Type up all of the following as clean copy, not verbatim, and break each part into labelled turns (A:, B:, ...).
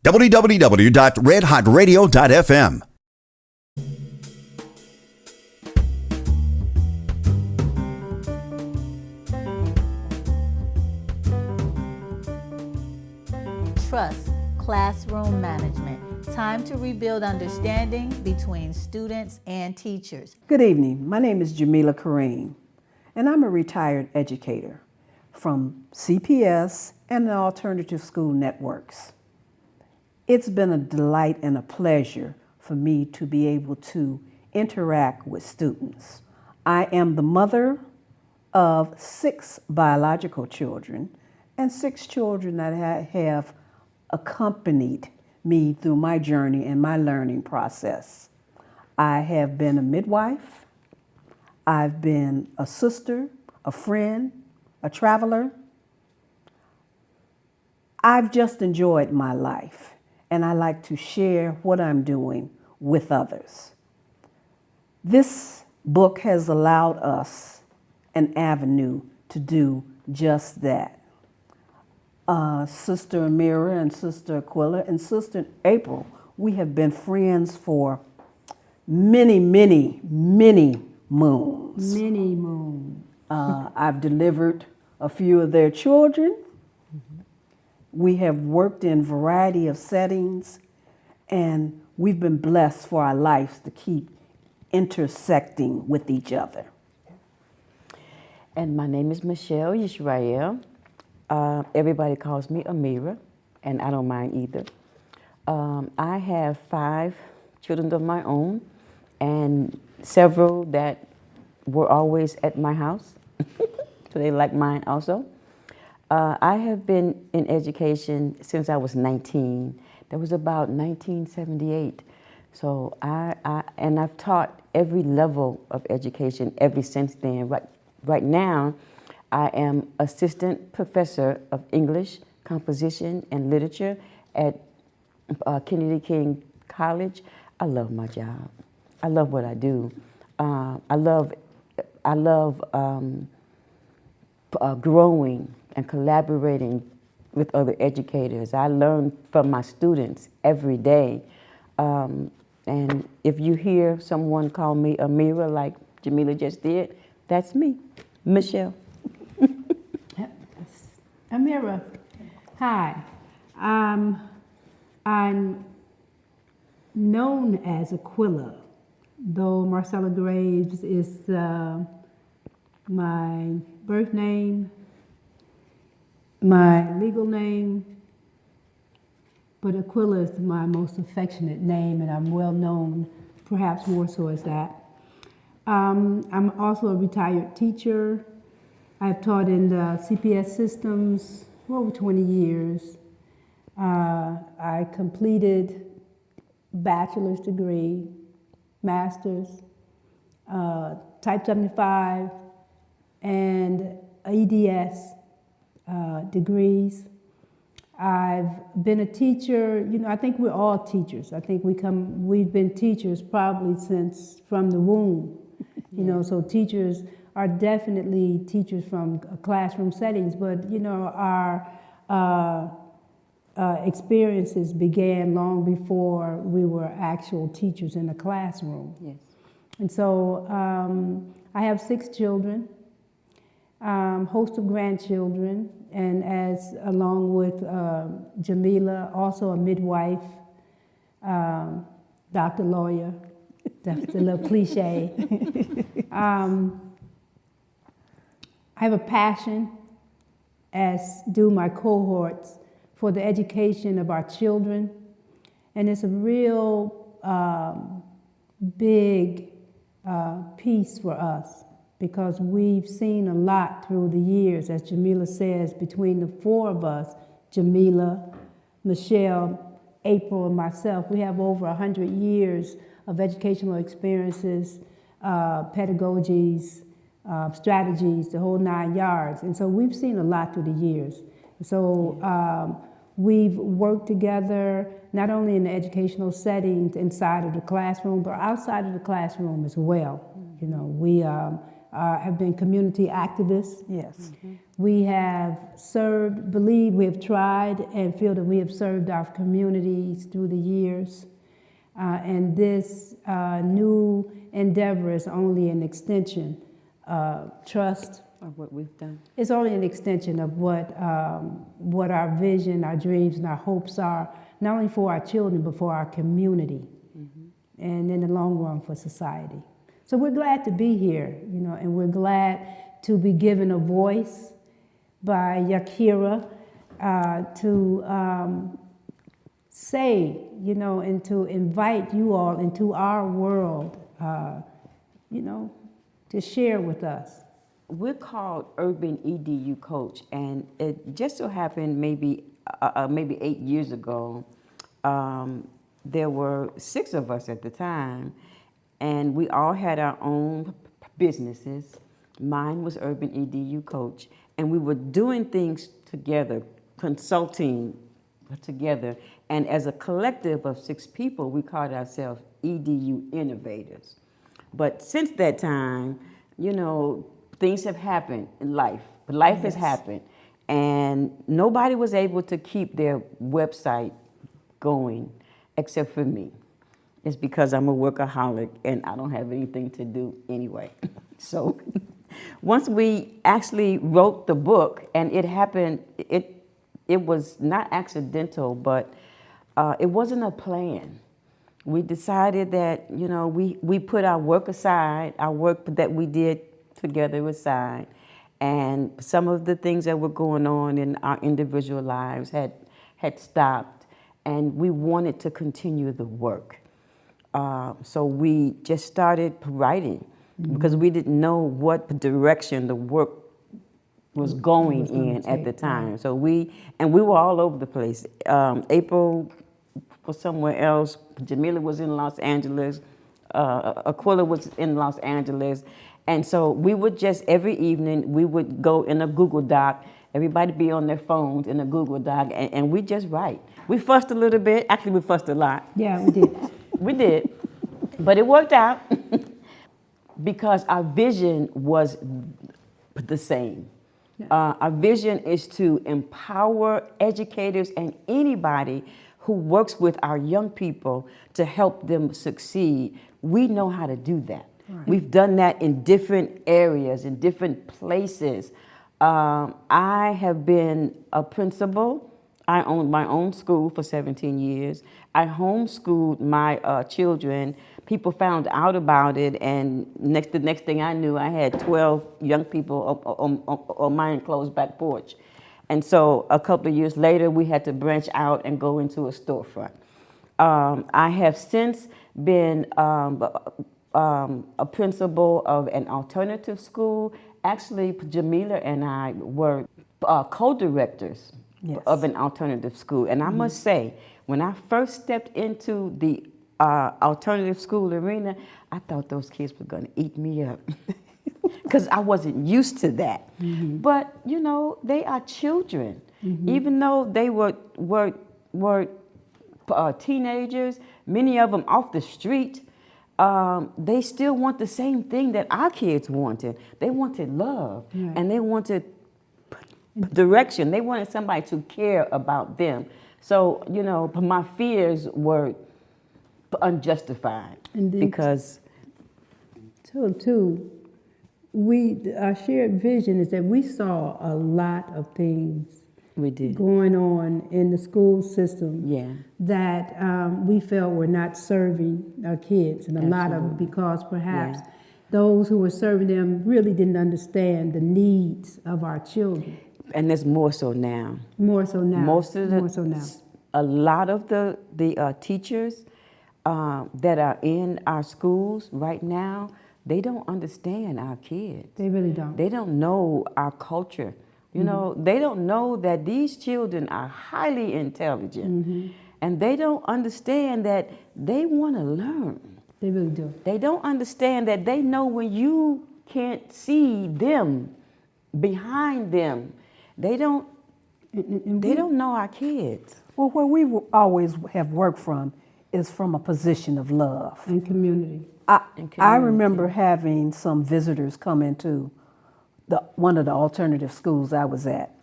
A: www.redhotradio.fm.
B: Trust, classroom management. Time to rebuild understanding between students and teachers.
C: Good evening. My name is Jamila Kareem, and I'm a retired educator from CPS and the Alternative School Networks. It's been a delight and a pleasure for me to be able to interact with students. I am the mother of 6 biological children and 6 children that have accompanied me through my journey and my learning process. I have been a midwife, I've been a sister, a friend, a traveler. I've just enjoyed my life, and I like to share what I'm doing with others. This book has allowed us an avenue to do just that. Sister Amira and Sister Aquila and Sister April, we have been friends for many, many, many moons.
D: Many moons.
C: I've delivered a few of their children. We have worked in a variety of settings, and we've been blessed for our lives to keep intersecting with each other.
E: And my name is Michelle Yisrael. Everybody calls me Amira, and I don't mind either. I have 5 children of my own, and several that were always at my house, so they like mine also. I have been in education since I was 19. That was about 1978. So I've taught every level of education ever since then. Right now, I am assistant professor of English, composition, and literature at Kennedy King College. I love my job. I love what I do. I love growing and collaborating with other educators. I learn from my students every day. And if you hear someone call me Amira like Jamila just did, that's me, Michelle.
D: Amira, hi. I'm known as Aquila, though Marcella Graves is my birth name, my legal name, but Aquila is my most affectionate name, and I'm well known, perhaps more so as that. I'm also a retired teacher. I've taught in the CPS systems for over 20 years. I completed bachelor's degree, master's, type 75, and EDS degrees. I've been a teacher. You know, I think we're all teachers. I think we've been teachers probably since from the womb. You know, so teachers are definitely teachers from classroom settings, but you know, our experiences began long before we were actual teachers in the classroom.
E: Yes.
D: And so I have 6 children, host of grandchildren, and as along with Jamila, also a midwife, doctor, lawyer. That's a little cliche. I have a passion, as do my cohorts, for the education of our children. And it's a real big piece for us because we've seen a lot through the years, as Jamila says, between the 4 of us, Jamila, Michelle, April, and myself, we have over 100 years of educational experiences, pedagogies, strategies, the whole 9 yards. And so we've seen a lot through the years. So we've worked together, not only in the educational settings inside of the classroom, but outside of the classroom as well. You know, we have been community activists.
C: Yes.
D: We have served, believe we have tried and feel that we have served our communities through the years. And this new endeavor is only an extension of trust.
E: Of what we've done.
D: It's only an extension of what our vision, our dreams, and our hopes are, not only for our children, but for our community, and in the long run for society. So we're glad to be here, and we're glad to be given a voice by Yakira to say, and to invite you all into our world, to share with us.
E: We're called Urban E.D.U Coach, and it just so happened maybe 8 years ago, there were 6 of us at the time, and we all had our own businesses. Mine was Urban E.D.U Coach, and we were doing things together, consulting together, and as a collective of 6 people, we called ourselves E.D.U Innovators. But since that time, things have happened in life. Life has happened, and nobody was able to keep their website going except for me. It's because I'm a workaholic and I don't have anything to do anyway. So once we actually wrote the book, and it happened, it was not accidental, but it wasn't a plan. We decided that, we put our work aside, our work that we did together aside, and some of the things that were going on in our individual lives had stopped, and we wanted to continue the work. So we just started writing, because we didn't know what direction the work was going in at the time. Right. So we were all over the place. April was somewhere else. Jamila was in Los Angeles. Aquila was in Los Angeles. And so we would just, every evening, we would go in a Google Doc, everybody be on their phones in a Google Doc, and we just write. We fussed a little bit. Actually, we fussed a lot.
D: Yeah, we did.
E: We did. But it worked out because our vision was the same. Our vision is to empower educators and anybody who works with our young people to help them succeed. We know how to do that. Right. We've done that in different areas, in different places. I have been a principal. I owned my own school for 17 years. I homeschooled my children. People found out about it, and the next thing I knew, I had 12 young people on my enclosed back porch. And so a couple of years later, we had to branch out and go into a storefront. I have since been a principal of an alternative school. Actually, Jamila and I were co-directors of an alternative school. And I must say, when I first stepped into the alternative school arena, I thought those kids were going to eat me up because I wasn't used to that. But, they are children. Even though they were teenagers, many of them off the street, they still want the same thing that our kids wanted. They wanted love, and they wanted direction. They wanted somebody to care about them. So, my fears were unjustified. Because
D: our shared vision is that we saw a lot of things going on in the school system that we felt were not serving our kids, and a lot of it because perhaps those who were serving them really didn't understand the needs of our children.
E: And there's more so now.
D: More so now.
E: A lot of the teachers that are in our schools right now, they don't understand our kids.
D: They really don't.
E: They don't know our culture. They don't know that these children are highly intelligent, and they don't understand that they want to learn.
D: They really do.
E: They don't understand that they know when you can't see them, behind them. They don't know our kids.
C: Well, where we always have worked from is from a position of love.
D: And community.
C: I remember having some visitors come into one of the alternative schools I was at.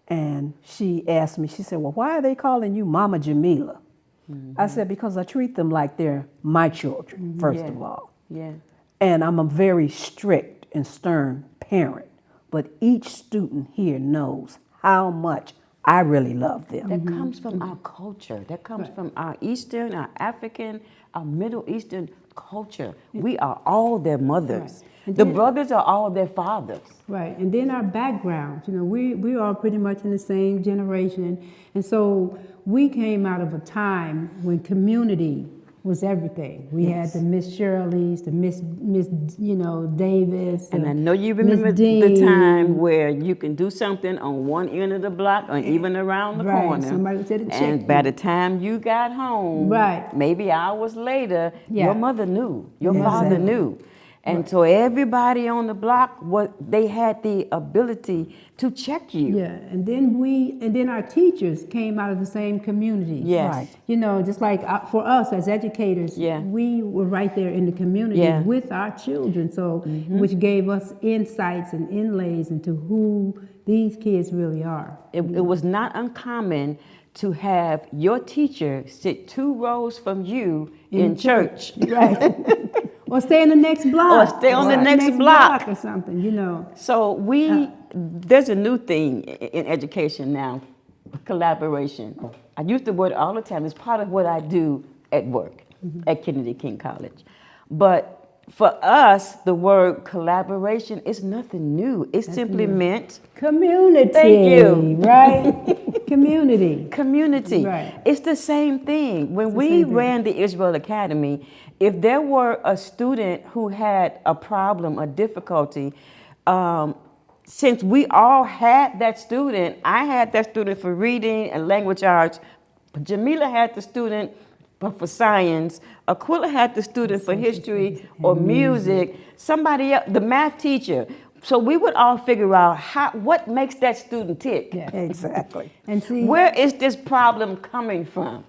C: And she asked me, she said, well, why are they calling you Mama Jamila? I said, because I treat them like they're my children, first
E: Yeah.
C: of all.
E: Yeah.
C: And I'm a very strict and stern parent. But each student here knows how much I really love them.
E: That comes from our culture. That comes from our Eastern, our African, our Middle Eastern culture. We are all their mothers.
D: Right. And
E: The
D: then-
E: brothers are all their fathers.
D: Right, and then our backgrounds, we are pretty much in the same generation, and so we came out of a time when community was everything. We had the Miss Shirley's, the Miss Davis,
E: And I know you
D: Miss
E: remember the
D: Dean.
E: time where you can do something on one end of the block or even around the
D: Right,
E: corner.
D: somebody was at the
E: And by
D: checkpoint.
E: the time you got home,
D: Right.
E: maybe hours later,
D: Yeah.
E: your mother knew, your
C: Yes,
E: father
C: ma'am.
E: knew. And so everybody on the block, they had the ability to check you.
D: Yeah, and then our teachers came out of the same community.
E: Yes.
C: Right.
D: Just like for us as educators,
E: Yeah.
D: we were right there in the community
E: Yeah.
D: with our children, so which gave us insights and inlays into who these kids really are.
E: It was not uncommon to have your teacher sit 2 rows from you in church.
D: Right. Or stay in the next block.
E: Or stay on the next block.
D: or something,
E: So there's a new thing in education now, collaboration. I use the word all the time. It's part of what I do at work at Kennedy King College. But for us, the word collaboration is nothing new. It simply meant
D: Community.
E: Thank you.
D: Right? Community.
E: community.
D: Right.
E: It's the same thing. When we
D: same thing.
E: ran the Israel Academy, if there were a student who had a problem, a difficulty, since we all had that student, I had that student for reading and language arts, Jamila had the student for science, Aquila had the student for history or music, somebody else, the math teacher. So we would all figure out what makes that student tick.
D: Yeah.
C: Exactly.
D: And see,
E: Where is this problem coming from?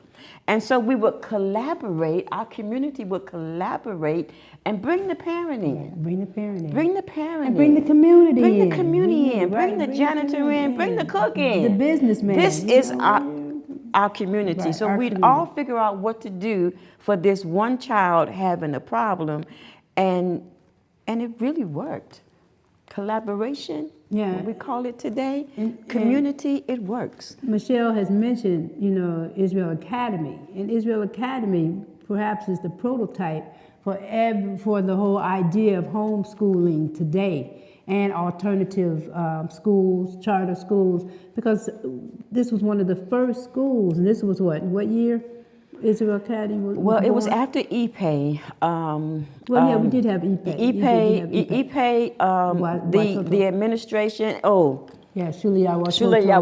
E: And so we would collaborate, our community would collaborate and bring the parent in.
D: bring the parent in.
E: Bring the parent
D: And bring
E: in.
D: the community
E: Bring
D: in.
E: the community in. Bring
D: Right,
E: the janitor
D: community
E: in. Bring the cook in.
D: The businessman.
E: This
D: you
E: is
D: know.
E: our community.
D: Right,
E: So
D: our
E: we'd
D: community.
E: all figure out what to do for this one child having a problem. And it really worked. Collaboration,
D: Yeah.
E: what we call it today,
D: And-
E: community, it works.
D: Michelle has mentioned, Israel Academy. And Israel Academy perhaps is the prototype for the whole idea of homeschooling today and alternative schools, charter schools, because this was one of the first schools, and this was what year Israel Academy was
E: Well, it was
D: born?
E: after E.P.A.
D: We did have EPA.
E: E.P.A. the administration.
D: Yeah, Shulei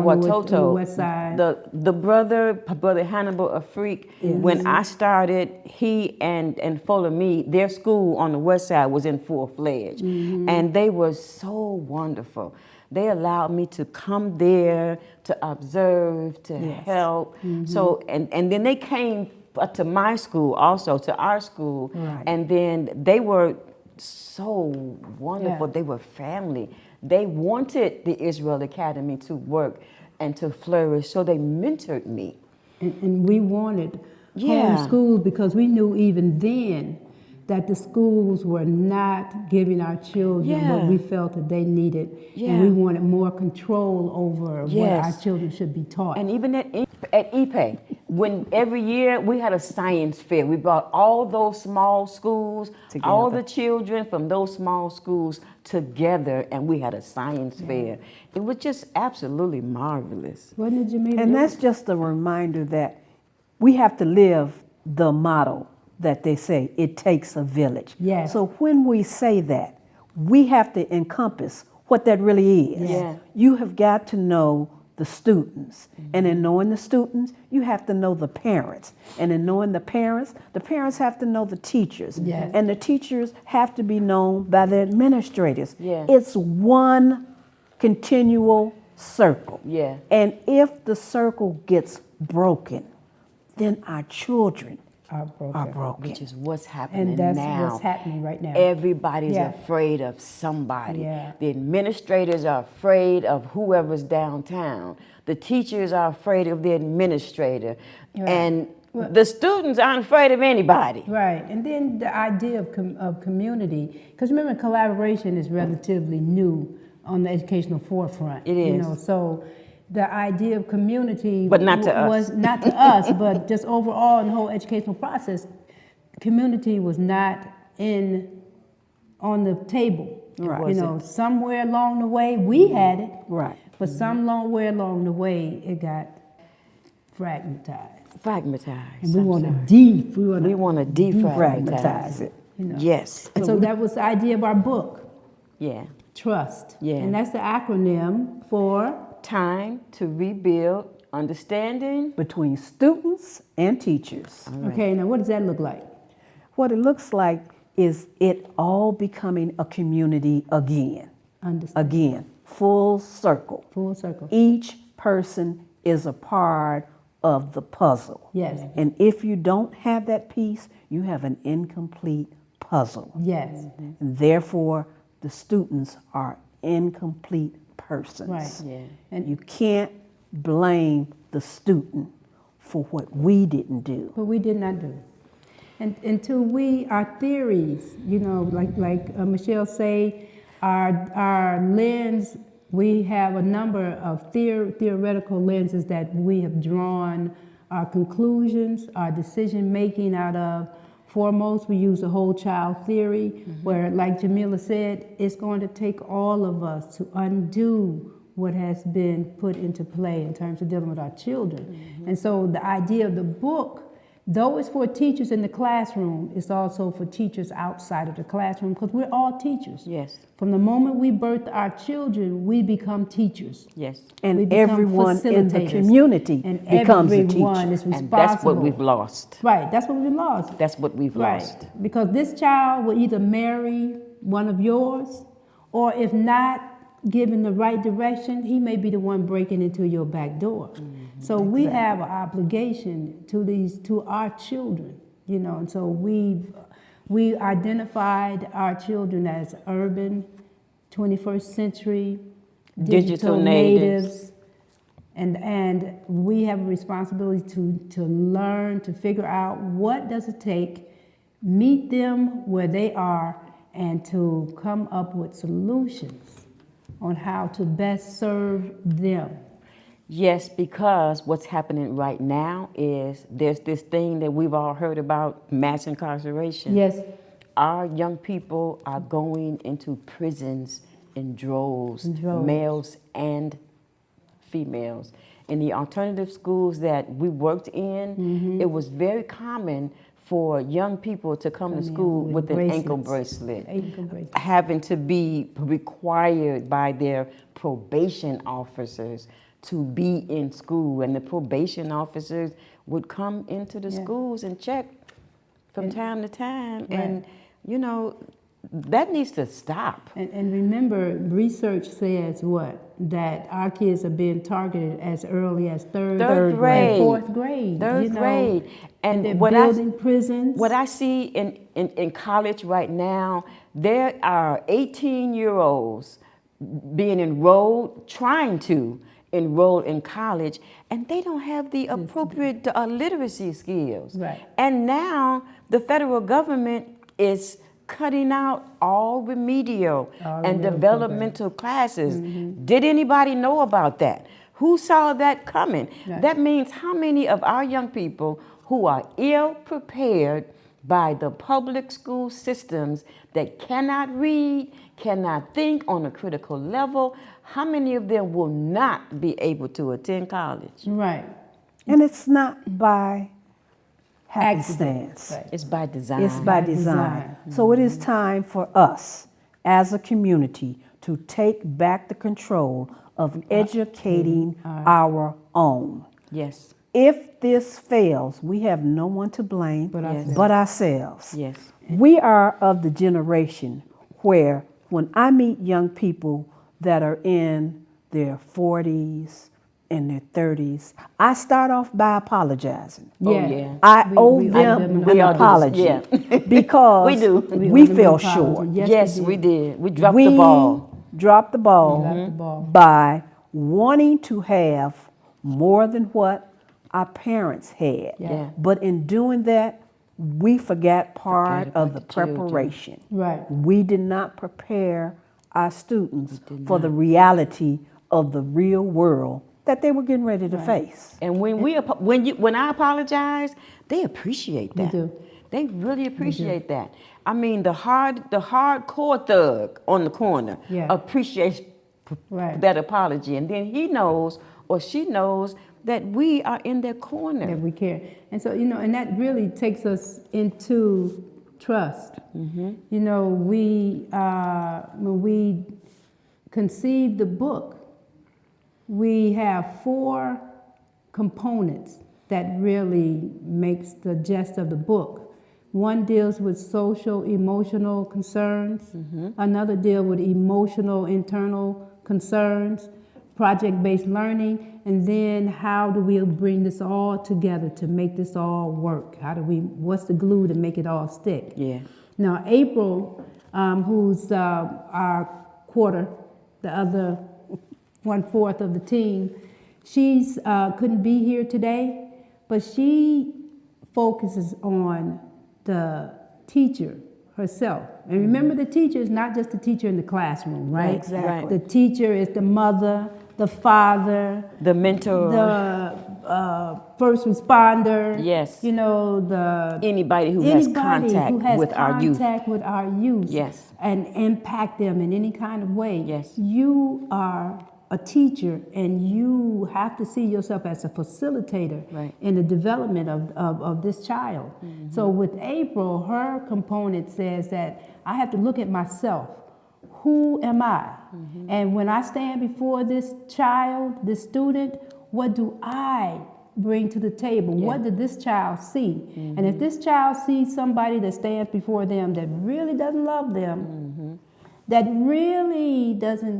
E: Watoto,
D: on the west side.
E: the brother Hannibal Afrik. When I started, he and Follow-Me, their school on the west side was in full-fledged, and they were so wonderful. They allowed me to come there to observe, to help. So and then they came to my school also, to our school,
C: Right.
E: and then they were so wonderful.
D: Yeah.
E: They were family. They wanted the Israel Academy to work and to flourish, so they mentored me.
D: And we wanted
E: Yeah.
D: homeschool because we knew even then that the schools were not giving our children what
E: Yeah.
D: we felt that they needed.
E: Yeah.
D: And we wanted more control over what
E: Yes.
D: our children should be taught.
E: And even at E.P.A., when every year we had a science fair, we brought all those small schools, all
C: Together.
E: the children from those small schools together, and we had a science fair. It was just absolutely marvelous.
D: Wasn't it, Jamila?
C: And that's just a reminder that we have to live the motto that they say, it takes a village.
D: Yes.
C: So when we say that, we have to encompass what that really is.
E: Yeah.
C: You have got to know the students. And in knowing the students, you have to know the parents. And in knowing the parents have to know the teachers.
D: Yes.
C: And the teachers have to be known by the administrators.
E: Yeah.
C: It's one continual circle.
E: Yeah.
C: And if the circle gets broken, then our children broken.
E: which is what's happening
D: And that's
E: now.
D: what's happening right now.
E: Everybody's
D: Yeah.
E: afraid of somebody.
D: Yeah.
E: The administrators are afraid of whoever's downtown. The teachers are afraid of the administrator.
D: Right.
E: And
D: Well-
E: the students aren't afraid of anybody.
D: Right, and then the idea of community, because remember, collaboration is relatively new on the educational forefront.
E: It
D: You
E: is.
D: know, so the idea of community,
E: But not to us.
D: was not to us, but just overall in the whole educational process, community was not on the table.
C: Right.
D: You know, somewhere along the way we had it,
C: Right.
D: but somewhere along the way it got fragmentized.
E: Fragmentized.
D: And we want to
E: We want to defragmentize
C: Fragmentize it.
D: you know.
E: Yes.
D: And so that was the idea of our book,
E: Yeah.
D: Trust.
E: Yeah.
D: And that's the acronym for
E: Time to rebuild understanding.
C: Between students and teachers.
D: Okay, now what does that look like?
C: What it looks like is it all becoming a community again.
D: Understand.
C: Again, full circle.
D: Full circle.
C: Each person is a part of the puzzle.
D: Yes.
C: And if you don't have that piece, you have an incomplete puzzle.
D: Yes.
C: And therefore, the students are incomplete persons.
D: Right.
E: Yeah.
C: And you can't blame the student for what we didn't do.
D: But we did not do. And until our theories, you know, like Michelle say, our lens, we have a number of theoretical lenses that we have drawn our conclusions, our decision making out of. Foremost, we use the whole child theory, where, like Jamila said, it's going to take all of us to undo what has been put into play in terms of dealing with our children. And so the idea of the book, though it's for teachers in the classroom, it's also for teachers outside of the classroom, because we're all teachers.
E: Yes.
D: From the moment we birth our children, we become teachers.
E: Yes.
D: We
C: And
D: become
C: everyone in the
D: facilitators.
C: community
D: And
C: becomes a
D: everyone
C: teacher.
D: is responsible.
E: And that's what we've lost.
D: Right, that's what we've lost.
E: That's what we've
D: Right,
E: lost.
D: because this child will either marry one of yours, or if not given the right direction, he may be the one breaking into your back door. So we have an obligation to our children, you know, and so we identified our children as urban, 21st century,
E: Digital natives.
D: and we have a responsibility to learn, to figure out what does it take, meet them where they are, and to come up with solutions on how to best serve them.
E: Yes, because what's happening right now is there's this thing that we've all heard about, mass incarceration.
D: Yes.
E: Our young people are going into prisons in droves, males and females. In the alternative schools that we worked in, it was very common for young people to come to school with an ankle bracelet, having to be required by their probation officers to be in school. And the probation officers would come into the schools and check from time to time. And, you know, that needs to stop.
D: And remember, research says what? That our kids are being targeted as early as third
E: grade,
D: fourth grade.
E: Third grade.
D: And they're
E: what
D: building prisons.
E: What I see in college right now, there are 18-year-olds being enrolled, trying to enroll in college, and they don't have the appropriate literacy skills.
D: Right.
E: And now the federal government is cutting out all remedial and developmental classes. Did anybody know about that? Who saw that coming?
D: Right.
E: That means how many of our young people who are ill prepared by the public school systems that cannot read, cannot think on a critical level, how many of them will not be able to attend college?
D: Right.
C: And it's not by happenstance.
D: Right.
E: It's by design.
C: It's by design. So it is time for us as a community to take back the control of educating our own.
E: Yes.
C: If this fails, we have no one to blame but ourselves.
E: Yes.
C: We are of the generation where when I meet young people that are in their 40s in their 30s, I start off by apologizing.
E: yeah.
C: I owe
D: we
C: them
E: We
C: an
E: all do
C: apology
E: this, yeah.
C: because
E: We do.
C: we
D: owe them
C: fell
D: an apology.
C: short.
E: Yes, we did. We dropped
C: We
E: the ball.
C: dropped the ball,
D: dropped the ball.
C: by wanting to have more than what our parents had.
E: Yeah.
C: But in doing that, we forgot part
E: about
C: of the
E: the children.
C: preparation.
D: Right.
C: We did not prepare our students for the reality of the real world that they were getting ready to face.
E: And when I apologize, they appreciate that.
D: do.
E: They really appreciate that. I mean, the hardcore thug on the corner
D: Yeah.
E: appreciates
D: Right.
E: that apology, and then he knows or she knows that we are in their corner.
D: That we care. And so, and that really takes us into trust. You know, when we conceived the book, we have 4 components that really makes the gist of the book. One deals with social, emotional concerns. Another deal with emotional, internal concerns, project-based learning, and then how do we bring this all together to make this all work? What's the glue to make it all stick?
E: Yeah.
D: Now, April, who's our quarter, the other 1/4 of the team, she's couldn't be here today, but she focuses on the teacher herself. And remember, the teacher is not just the teacher in the classroom, right?
C: Exactly.
D: The teacher is the mother, the father,
E: The mentor.
D: the first responder.
E: Yes.
D: Anybody
E: who has contact with our youth.
D: contact with our youth.
E: Yes.
D: And impact them in any kind of way.
E: Yes.
D: You are a teacher, and you have to see yourself as a facilitator
E: Right.
D: in the development of this child. So with April, her component says that I have to look at myself. Who am I? And when I stand before this child, this student, what do I bring to the table?
E: Yeah.
D: What did this child see? And if this child sees somebody that stands before them that really doesn't love them, that really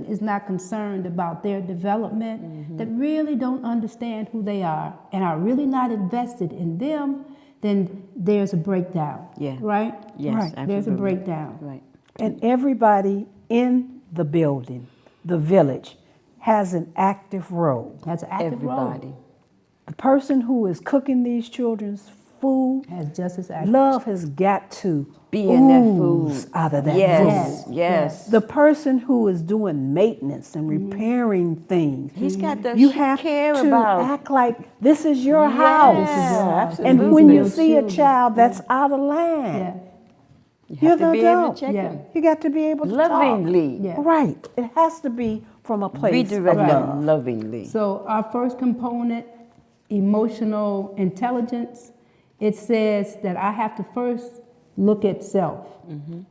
D: is not concerned about their development, that really don't understand who they are, and are really not invested in them, then there's a breakdown.
E: Yeah.
D: Right?
E: Yes,
D: Right. There's a
E: absolutely.
D: breakdown.
E: Right.
C: And everybody in the building, the village, has an active role.
D: That's an active
E: Everybody.
D: role.
C: The person who is cooking these children's food,
D: Has just as active.
C: love has got to
E: Be in that
C: ooze
E: food.
C: out of that
E: Yes.
C: food.
E: Yes.
C: The person who is doing maintenance and repairing things,
E: He's got to
C: you have
E: care
C: to
E: about.
C: act like this is your
E: Yeah,
C: house. And
E: absolutely.
C: when you
D: Your
C: see a
D: children.
C: child that's out of line,
D: Yeah.
E: You
C: you're
E: have to
C: the
E: be able
C: adult.
E: to check
D: Yeah.
E: him.
C: You got to be able to
E: Lovingly.
D: Yeah.
C: talk. Right. It has to be from a place of
E: Redirect
C: love.
E: them lovingly.
D: So our first component, emotional intelligence, it says that I have to first look at self.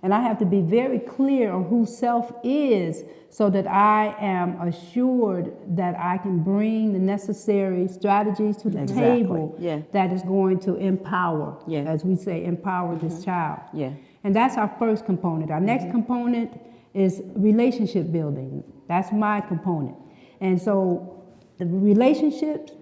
D: And I have to be very clear on who self is so that I am assured that I can bring the necessary strategies to the
C: Exactly.
D: table
E: Yeah.
D: that is going to empower,
E: Yeah.
D: as we say, empower this child.
E: Yeah.
D: And that's our first component. Our next component is relationship building. That's my component. And so the relationships,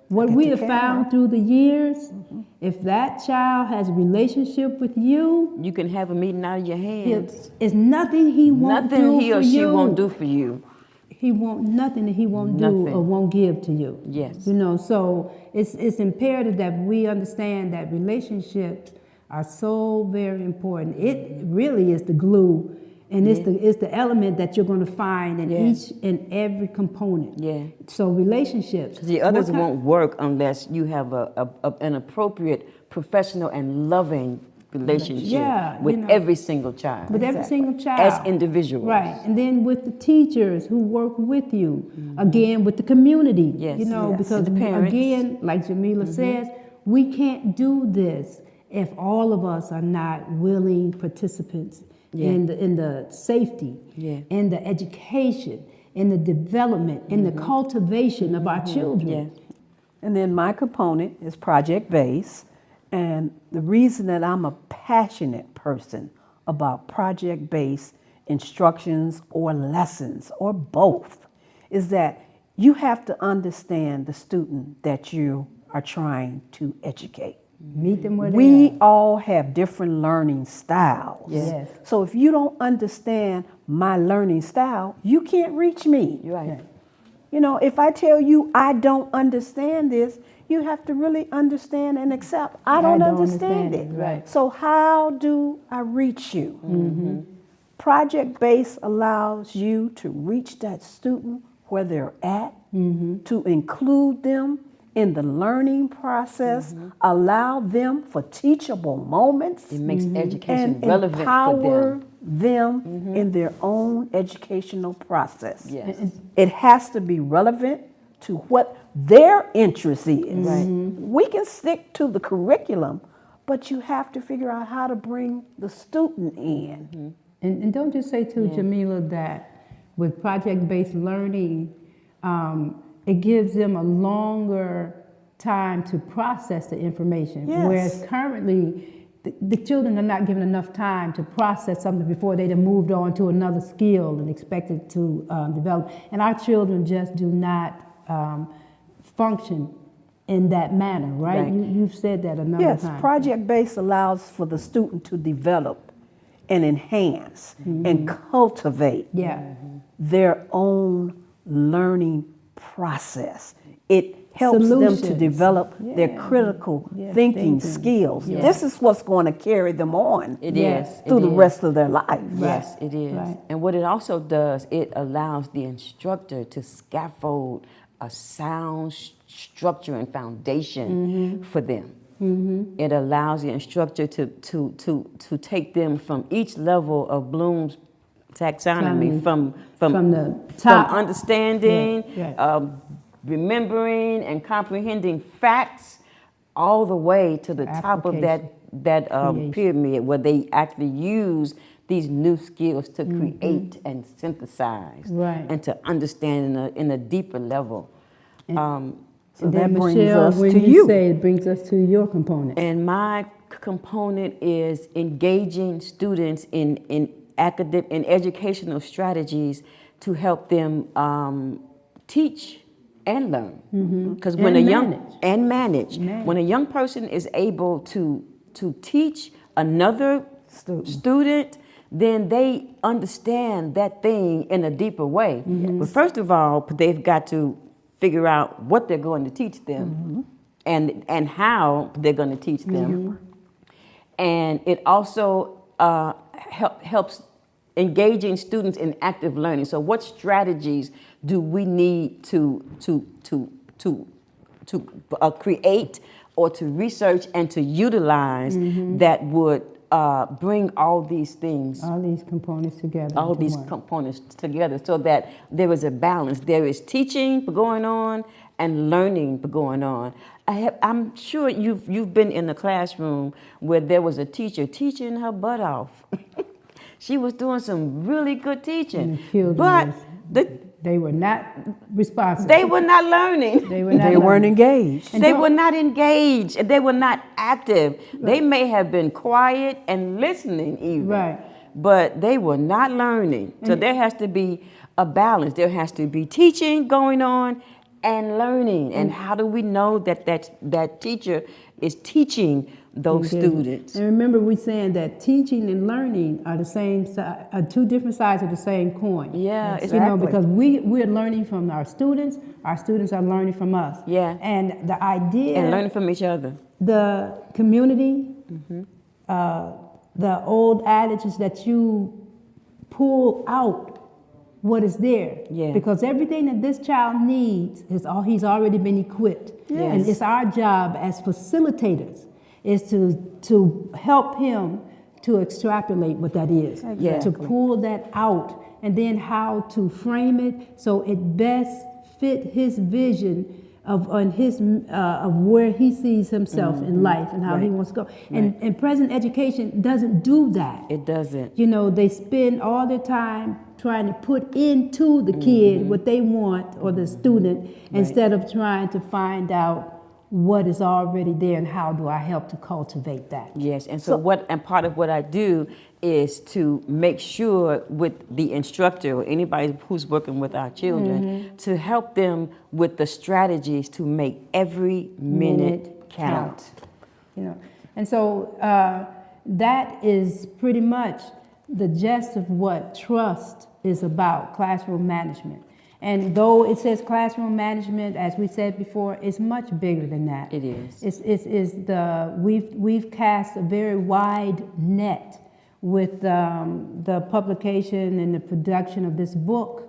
D: what
C: Look at
D: we
C: the
D: have
C: camera.
D: found through the years, if that child has a relationship with you,
E: You can have a meeting out of your hands.
D: it's nothing he won't
E: Nothing
D: do
E: he or
D: for
E: she
D: you.
E: won't do for you.
D: He won't nothing that he won't do
E: Nothing.
D: or won't give to you.
E: Yes.
D: So it's imperative that we understand that relationships are so very important. It really is the glue, and it's the element that you're going to find in
E: Yeah.
D: each and every component.
E: Yeah.
D: So relationships.
E: The others
D: What kind-
E: won't work unless you have an appropriate, professional, and loving relationship
D: Yeah,
E: with
D: you know.
E: every single child.
D: With every single child.
E: As individuals.
D: Right. And then with the teachers who work with you. Again, with the community.
E: Yes.
C: Yes.
D: Because
E: And the parents.
D: again, like Jamila says, we can't do this if all of us are not willing participants
E: Yeah.
D: in the safety,
E: Yeah.
D: in the education, in the development, in the cultivation of our children.
E: Yeah.
C: And then my component is project-based. And the reason that I'm a passionate person about project-based instructions or lessons or both is that you have to understand the student that you are trying to educate.
D: Meet them where they
C: We
D: are.
C: all have different learning styles.
D: Yes.
C: So if you don't understand my learning style, you can't reach me.
E: You're right.
C: You know, if I tell you I don't understand this, you have to really understand and accept I don't understand it.
D: right.
C: So how do I reach you? Project-based allows you to reach that student where they're at, to include them in the learning process, allow them for teachable moments,
E: It makes education
C: and
E: relevant for
C: empower
E: them.
C: them in their own educational process.
E: Yes.
C: It has to be relevant to what their interest is.
E: Right.
C: We can stick to the curriculum, but you have to figure out how to bring the student in.
D: And don't you say too, Jamila, that with project-based learning, it gives them a longer time to process the information.
C: Yes.
D: Whereas currently, the children are not given enough time to process something before they've moved on to another skill and expected to develop. And our children just do not function in that manner, right?
E: Right.
D: You've said that a number of
C: Yes,
D: times.
C: project-based allows for the student to develop and enhance and cultivate
D: Yeah.
C: their own learning process. It helps them to
D: Solutions.
C: develop their
D: Yeah.
C: critical
D: Yeah,
C: thinking
D: thinking.
C: skills.
D: Yeah.
C: This is what's going to carry them on
E: It
D: Yeah.
E: is.
C: through
E: It
C: the
E: is.
C: rest of their life.
E: Yes, it is.
D: Right.
E: And what it also does, it allows the instructor to scaffold a sound structure and foundation for them. It allows the instructor to take them from each level of Bloom's taxonomy, from
D: the top.
E: from understanding,
D: Yeah, right.
E: remembering, and comprehending facts, all the way to the top of that
D: Creation.
E: pyramid, where they actually use these new skills to create and synthesize,
D: Right.
E: and to understand in a deeper level.
C: So
D: And
C: that
D: then
C: brings
D: Michelle,
C: us
D: when
C: to
D: you
C: you.
D: say it brings us to your component.
E: And my component is engaging students in academic and educational strategies to help them teach and learn. Because when
D: And
E: a young
D: manage.
E: and manage,
D: Manage.
E: when a young person is able to teach another student, then they understand that thing in a deeper way. But first of all, they've got to figure out what they're going to teach them, and how they're going to teach them. And it also helps engaging students in active learning. So what strategies do we need to create or to research and to utilize that would bring all these things,
D: All these components together.
E: all
D: into
E: these
D: one.
E: components together, so that there is a balance. There is teaching going on and learning going on. I'm sure you've been in the classroom where there was a teacher teaching her butt off. She was doing some really good teaching,
D: And the children
E: but
D: They were not responsive.
E: they were not learning.
D: They were not
C: They weren't
D: learning.
C: engaged.
E: They were not engaged. They were not active. They may have been quiet and listening even.
D: Right.
E: But they were not learning. So there has to be a balance. There has to be teaching going on and learning. And how do we know that teacher is teaching those students?
D: And remember, we're saying that teaching and learning are the same side, are two different sides of the same coin.
E: Yeah, it's
D: You know,
C: Exactly.
D: because we're learning from our students are learning from us.
E: Yeah.
D: And the idea,
E: And learning from each other.
D: the community, the old adage is that you pull out what is there.
E: Yeah.
D: Because everything that this child needs he's already been equipped.
E: Yes.
D: And it's our job as facilitators is to help him to extrapolate what that is.
E: Yeah.
D: To pull that out, and then how to frame it so it best fit his vision of where he sees himself in life and how he wants to go. And present education doesn't do that.
E: It doesn't.
D: You know, they spend all their time trying to put into the kid what they want or the student instead of trying to find out what is already there and how do I help to cultivate that.
E: Yes, and so part of what I do is to make sure with the instructor or anybody who's working with our children to help them with the strategies to make every minute count.
D: You know, and so that is pretty much the gist of what trust is about, classroom management. And though it says classroom management, as we said before, it's much bigger than that.
E: It is.
D: We've cast a very wide net with the publication and the production of this book,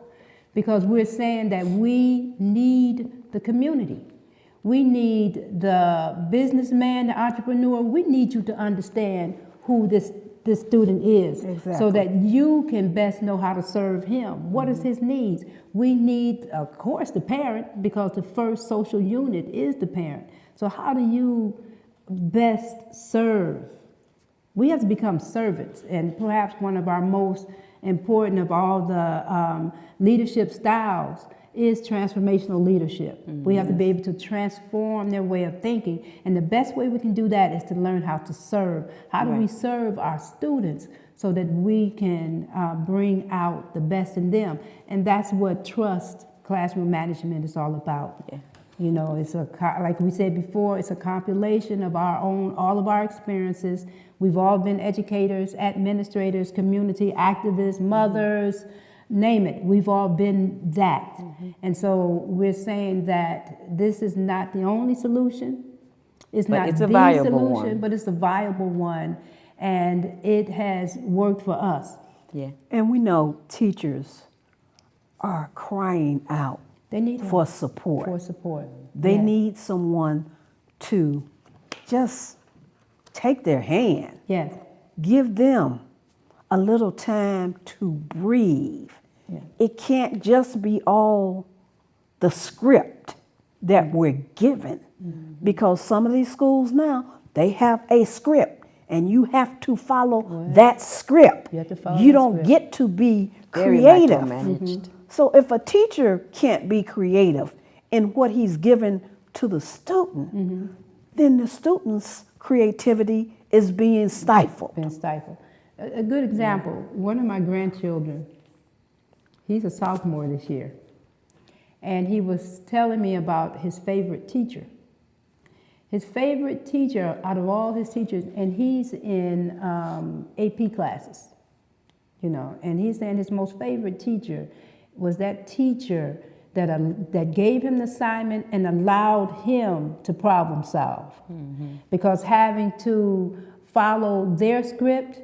D: because we're saying that we need the community. We need the businessman, the entrepreneur. We need you to understand who this student is, so that you can best know how to serve him. What is his needs? We need, of course, the parent, because the first social unit is the parent. So how do you best serve? We have to become servants, and perhaps one of our most important of all the leadership styles is transformational leadership. We have to be able to transform their way of thinking, and the best way we can do that is to learn how to serve. How do we serve our students so that we can bring out the best in them? And that's what Trust Classroom Management is all about.
E: Yeah.
D: You know, it's like we said before, it's a compilation of all of our experiences. We've all been educators, administrators, community activists, mothers, name it. We've all been that. And so we're saying that this is not the only solution. It's not the solution, but it's a viable one. And it has worked for us.
E: Yeah.
C: And we know teachers are crying out for support.
D: For support.
C: They need someone to just take their hand.
D: Yes.
C: Give them a little time to breathe.
D: Yeah.
C: It can't just be all the script that we're given, because some of these schools now, they have a script and you have to follow that script.
D: You have to follow
C: You
D: the
C: don't
D: script.
C: get to be
E: Very
C: creative.
E: micromanaged.
C: So if a teacher can't be creative in what he's given to the student, then the student's creativity is being stifled.
D: Been stifled. A good example, one of my grandchildren, he's a sophomore this year, and he was telling me about his favorite teacher. His favorite teacher out of all his teachers, and he's in AP classes, you know, and he's saying his most favorite teacher was that teacher that gave him the assignment and allowed him to problem solve. Because having to follow their script,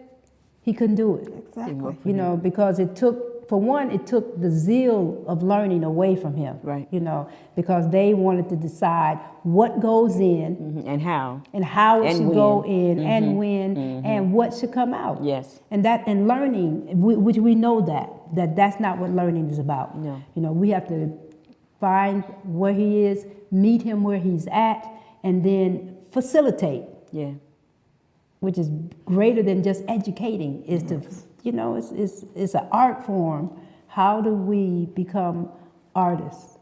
D: he couldn't do it.
C: Exactly.
D: You know, because it took, for one, it took the zeal of learning away from him.
E: Right.
D: You know, because they wanted to decide what goes in
E: And how.
D: and how it
E: And
D: should
E: when.
D: go in and when and what should come out.
E: Yes.
D: And learning, which we know that's not what learning is about.
E: No.
D: You know, we have to find where he is, meet him where he's at, and then facilitate.
E: Yeah.
D: Which is greater than just educating, is to, you know, it's an art form. How do we become artists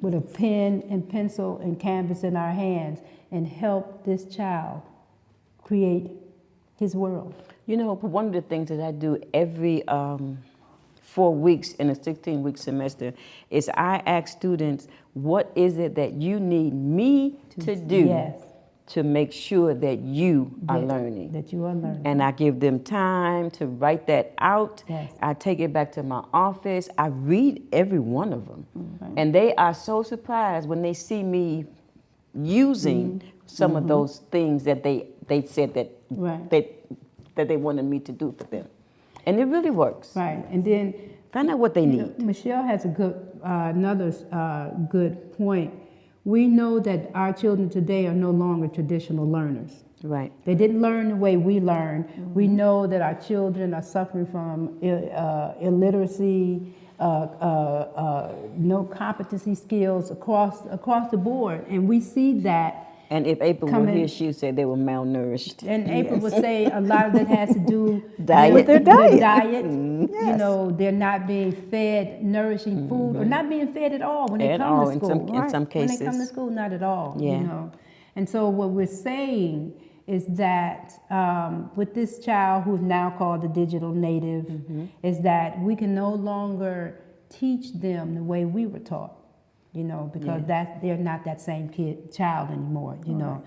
D: with a pen and pencil and canvas in our hands and help this child create his world?
E: You know, one of the things that I do every 4 weeks in a 16-week semester is I ask students, what is it that you need me to do
D: Yes.
E: to make sure that you are
D: That-
E: learning?
D: That you are learning.
E: And I give them time to write that out.
D: Yes.
E: I take it back to my office. I read every one of them. And they are so surprised when they see me using some of those things that they said that,
D: Right.
E: that they wanted me to do for them. And it really works.
D: Right, and then
E: Find out what they
D: you know,
E: need.
D: Michelle has a good another good point. We know that our children today are no longer traditional learners.
E: Right.
D: They didn't learn the way we learned. We know that our children are suffering from illiteracy, no competency skills across the board, and we see that.
E: And if April were here, she would say they were malnourished.
D: And April would say a lot of that has to do
E: Diet.
C: With their diet.
D: You know, they're not being fed nourishing food or not being fed at all when they
E: At
D: come
E: all,
D: to
E: in
D: school.
E: some
D: When they come to
E: cases.
D: school, not at all.
E: Yeah.
D: You know, and so what we're saying is that with this child who's now called the digital native, is that we can no longer teach them the way we were taught. You know, because they're not that same child anymore. You know.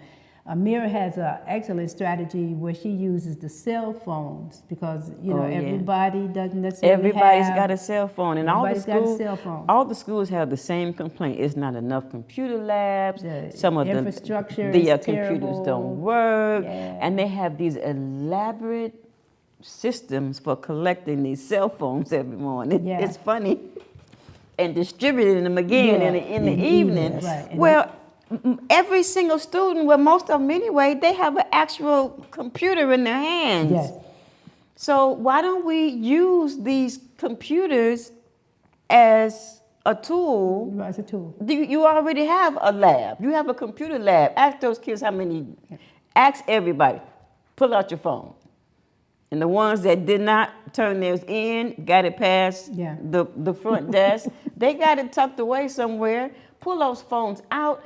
D: Amira has an excellent strategy where she uses the cell phones because everybody doesn't necessarily
E: Everybody's got a cell phone, and
D: everybody's got a cell phone.
E: all the schools have the same complaint. It's not enough computer labs. Some of
D: infrastructure
E: the
D: is
E: computers
D: terrible.
E: don't work,
D: Yeah.
E: and they have these elaborate systems for collecting these cell phones every morning.
D: Yeah.
E: It's funny, and distributing them again in the evening.
D: Right.
E: Well, every single student, well, most of them anyway, they have an actual computer in their hands.
D: Yes.
E: So why don't we use these computers as a tool?
D: As a tool.
E: You already have a lab. You have a computer lab. Ask those kids how many. Ask everybody. Pull out your phone. And the ones that did not turn theirs in, got it past the front desk, they got it tucked away somewhere. Pull those phones out.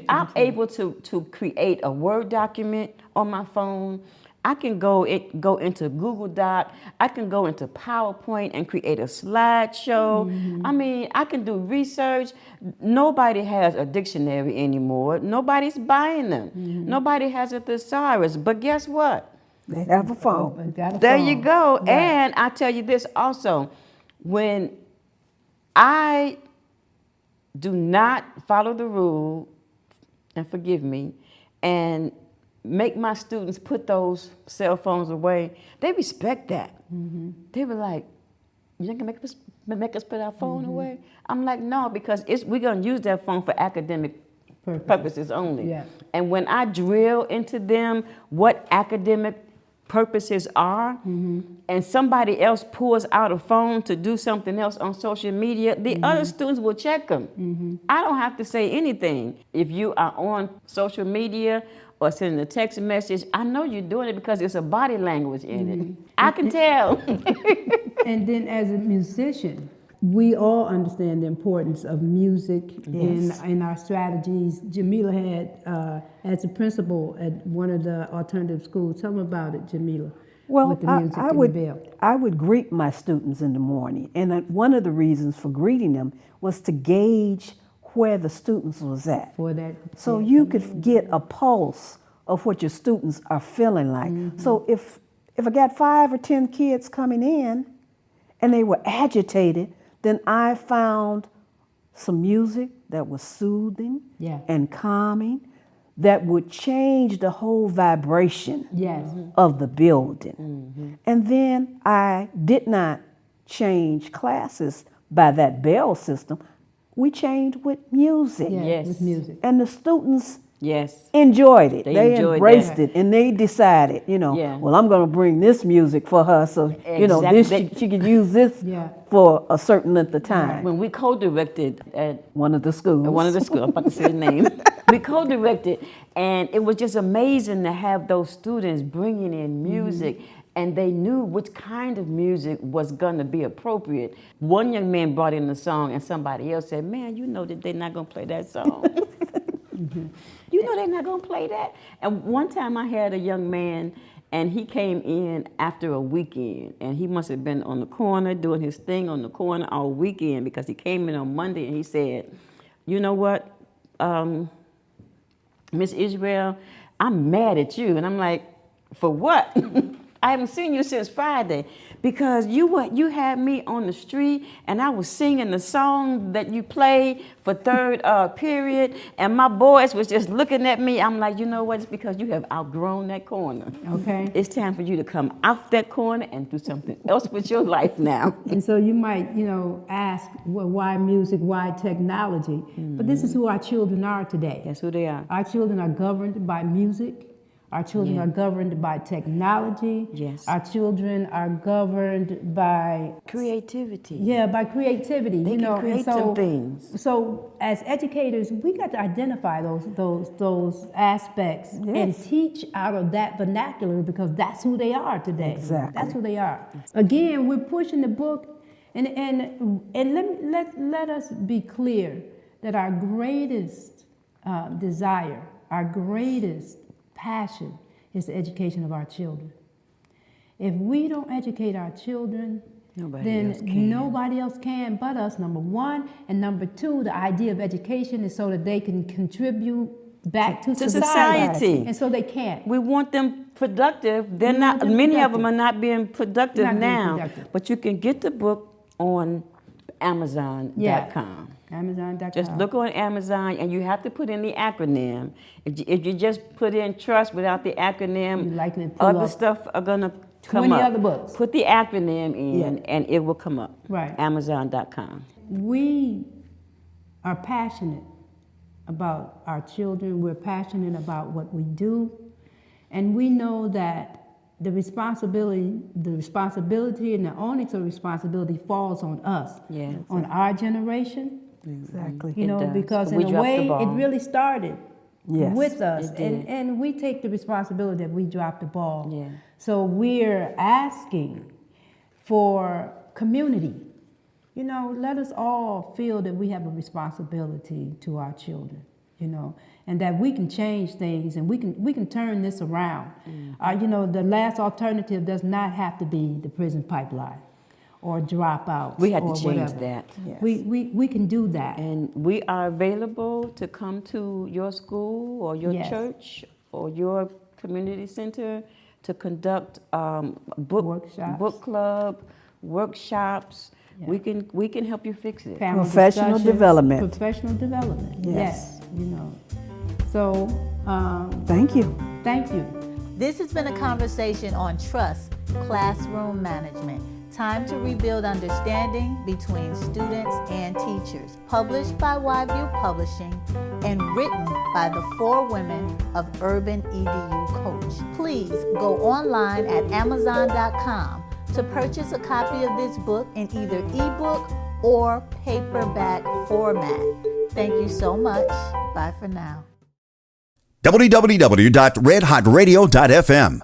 E: I'm able to create a Word document on my phone. I can go into Google Doc. I can go into PowerPoint and create a slideshow. I mean, I can do research. Nobody has a dictionary anymore. Nobody's buying them. Nobody has a thesaurus. But guess what?
C: They have a phone.
E: There you go. Right. And I tell you this also, when I do not follow the rule, and forgive me, and make my students put those cell phones away, they respect that. They were like, "You're not gonna make us put our phone away?" I'm like, "No, because we're gonna use that phone for academic purposes only."
D: Yeah.
E: And when I drill into them what academic purposes are, and somebody else pulls out a phone to do something else on social media, the other students will check them. I don't have to say anything. If you are on social media or sending a text message, I know you're doing it because it's a body language in it. I can tell.
D: And then as a musician, we all understand the importance of music in our strategies. Jamila had, as a principal at one of the alternative schools, tell them about it, Jamila.
C: Well,
D: with the music
C: I
D: and
C: would
D: the bell.
C: I would greet my students in the morning, and one of the reasons for greeting them was to gauge where the students was at,
D: For that,
C: so you could get a pulse of what your students are feeling like. So if I got 5 or 10 kids coming in, and they were agitated, then I found some music that was soothing and calming, that would change the whole vibration of the building. And then I did not change classes by that bell system. We changed with music.
D: with music.
C: And the students
E: Yes.
C: enjoyed it. They
E: enjoyed
C: embraced
E: that.
C: it, and they decided, well, I'm going to bring this music for her, so she could use this for a certain length of time.
E: When we co-directed at
C: One of the schools.
E: I'm about to say the name. We co-directed, and it was just amazing to have those students bringing in music, and they knew which kind of music was gonna be appropriate. One young man brought in a song, and somebody else said, "Man, you know that they're not gonna play that song." You know they're not gonna play that. And one time I had a young man, and he came in after a weekend, and he must have been on the corner doing his thing on the corner all weekend, because he came in on Monday and he said, "You know what, Miss Israel, I'm mad at you." And I'm like, "For what?" "I haven't seen you since Friday, because you had me on the street and I was singing the song that you played for third period, and my boys was just looking at me." I'm like, "You know what? It's because you have outgrown that corner.
D: Okay.
E: It's time for you to come out that corner and do something else with your life now."
D: And so you might, ask, well, why music, why technology? But this is who our children are today.
E: That's who they are.
D: Our children are governed by music. Our children
E: Yeah.
D: are governed by technology.
E: Yes.
D: Our children are governed by
E: Creativity.
D: by creativity.
E: They
D: you
E: can
D: know,
E: create
D: and so,
E: some things.
D: So as educators, we got to identify those aspects and
C: Yes.
D: teach out of that vernacular because that's who they are today.
C: Exactly.
D: That's who they are. Again, we're pushing the book, and let us be clear that our greatest desire, our greatest passion is the education of our children. If we don't educate our children,
E: Nobody else can.
D: nobody else can but us, number one. And number two, the idea of education is so that they can contribute back to
E: society.
D: And so they can't.
E: We want them productive. They're
D: We
E: not.
D: want them
E: Many of them
D: productive.
E: are not being productive
D: Not being
E: now.
D: productive.
E: But you can get the book on Amazon.com.
D: Yeah. Amazon.com.
E: Just look on Amazon, and you have to put in the acronym. If you just put in trust without the acronym,
D: You're likely to pull
E: other
D: up
E: stuff are gonna come
D: 20
E: up.
D: other books.
E: Put the acronym in,
C: Yeah.
E: and it will come up.
D: Right.
E: Amazon.com.
D: We are passionate about our children. We're passionate about what we do. And we know that the responsibility and the onus of responsibility falls on us,
E: Yeah.
D: on our generation.
C: Exactly.
D: You
E: It
D: know,
E: does.
D: because
E: We
D: in a
E: dropped the
D: way, it
E: ball.
D: really started
C: Yes,
D: with us,
E: it did.
D: and we take the responsibility that we dropped the ball.
E: Yeah.
D: So we're asking for community. You know, let us all feel that we have a responsibility to our children. You know, and that we can change things, and we can turn this around. You know, the last alternative does not have to be the prison pipeline or dropouts.
E: We had to
D: or
E: change
D: whatever.
E: that.
C: Yes.
D: We can do that.
E: And we are available to come to your school or your
D: Yes.
E: church or your community center to conduct
D: Workshops.
E: book club, workshops.
D: Yeah.
E: We can help you fix it.
D: Family
C: Professional
D: discussions,
C: development.
D: Professional development.
C: Yes.
D: You know. So
C: Thank you.
D: thank you.
B: This has been a conversation on trust, classroom management. Time to rebuild understanding between students and teachers. Published by YView Publishing and written by the 4 women of Urban E.D.U Coach. Please go online at Amazon.com to purchase a copy of this book in either ebook or paperback format. Thank you so much. Bye for now.
A: www.redhotradio.fm